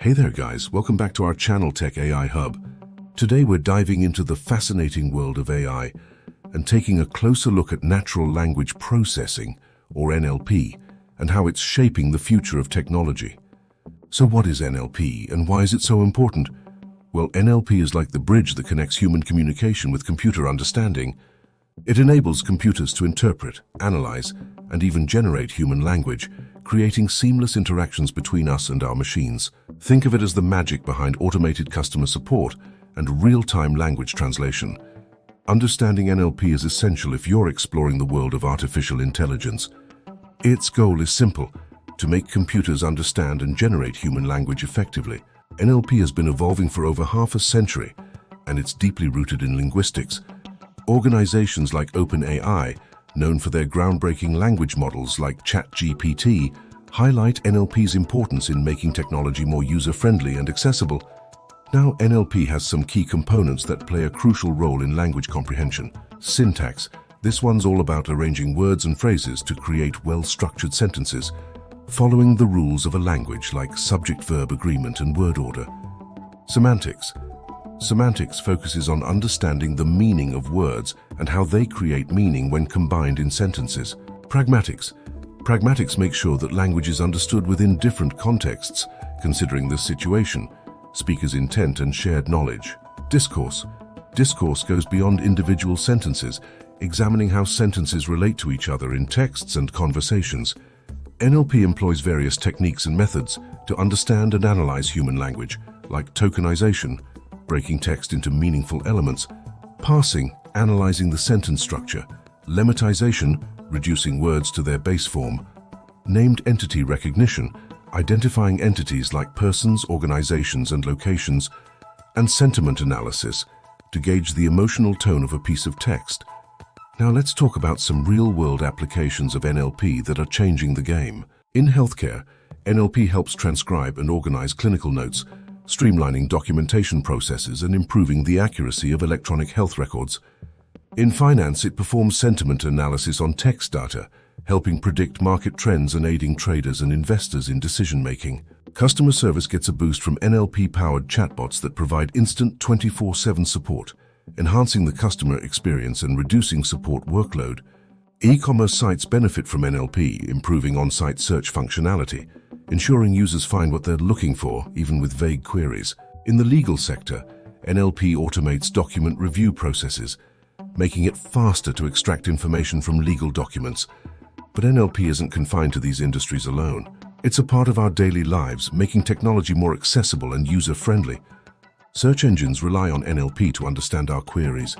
Hey there guys, welcome back to our channel Tech AI Hub. Today we're diving into the fascinating world of AI and taking a closer look at natural language processing, or NLP, and how it's shaping the future of technology. So what is NLP and why is it so important? Well, NLP is like the bridge that connects human communication with computer understanding. It enables computers to interpret, analyze, and even generate human language, creating seamless interactions between us and our machines. Think of it as the magic behind automated customer support and real-time language translation. Understanding NLP is essential if you're exploring the world of artificial intelligence. Its goal is simple: to make computers understand and generate human language effectively. NLP has been evolving for over half a century, and it's deeply rooted in linguistics. Organizations like OpenAI, known for their groundbreaking language models like ChatGPT, highlight NLP's importance in making technology more user-friendly and accessible. Now, NLP has some key components that play a crucial role in language comprehension. Syntax. This one's all about arranging words and phrases to create well-structured sentences, following the rules of a language like subject-verb agreement and word order. Semantics. Semantics focuses on understanding the meaning of words and how they create meaning when combined in sentences. Pragmatics. Pragmatics make sure that language is understood within different contexts, considering the situation, speaker's intent, and shared knowledge. Discourse. Discourse goes beyond individual sentences, examining how sentences relate to each other in texts and conversations. NLP employs various techniques and methods to understand and analyze human language, like tokenization, breaking text into meaningful elements; parsing, analyzing the sentence structure; lemmatization, reducing words to their base form; named entity recognition, identifying entities like persons, organizations, and locations; and sentiment analysis, to gauge the emotional tone of a piece of text. Now let's talk about some real-world applications of NLP that are changing the game. In healthcare, NLP helps transcribe and organize clinical notes, streamlining documentation processes and improving the accuracy of electronic health records. In finance, it performs sentiment analysis on text data, helping predict market trends and aiding traders and investors in decision-making. Customer service gets a boost from NLP-powered chatbots that provide instant 24/7 support, enhancing the customer experience and reducing support workload. E-commerce sites benefit from NLP, improving on-site search functionality, ensuring users find what they're looking for, even with vague queries. In the legal sector, NLP automates document review processes, making it faster to extract information from legal documents. But NLP isn't confined to these industries alone. It's a part of our daily lives, making technology more accessible and user-friendly. Search engines rely on NLP to understand our queries.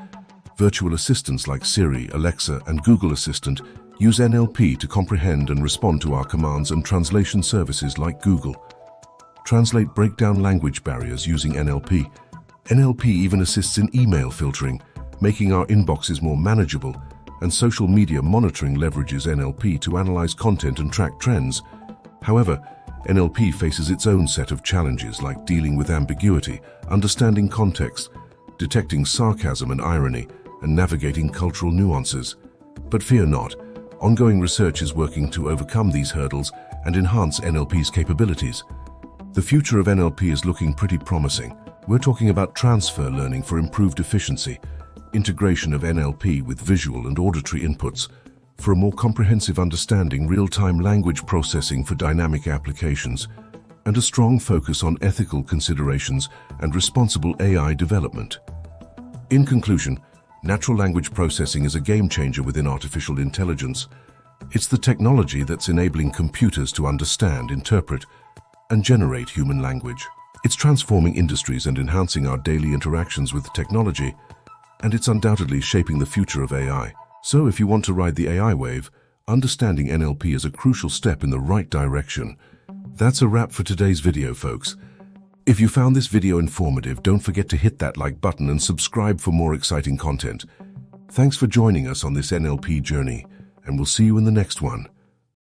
Virtual assistants like Siri, Alexa, and Google Assistant use NLP to comprehend and respond to our commands, and translation services like Google Translate break down language barriers using NLP. NLP even assists in email filtering, making our inboxes more manageable, and social media monitoring leverages NLP to analyze content and track trends. However, NLP faces its own set of challenges, like dealing with ambiguity, understanding context, detecting sarcasm and irony, and navigating cultural nuances. But fear not, ongoing research is working to overcome these hurdles and enhance NLP's capabilities. The future of NLP is looking pretty promising. We're talking about transfer learning for improved efficiency, integration of NLP with visual and auditory inputs for a more comprehensive understanding, real-time language processing for dynamic applications, and a strong focus on ethical considerations and responsible AI development. In conclusion, natural language processing is a game-changer within artificial intelligence. It's the technology that's enabling computers to understand, interpret, and generate human language. It's transforming industries and enhancing our daily interactions with technology, and it's undoubtedly shaping the future of AI. So if you want to ride the AI wave, understanding NLP is a crucial step in the right direction. That's a wrap for today's video, folks. If you found this video informative, don't forget to hit that like button and subscribe for more exciting content. Thanks for joining us on this NLP journey, and we'll see you in the next one.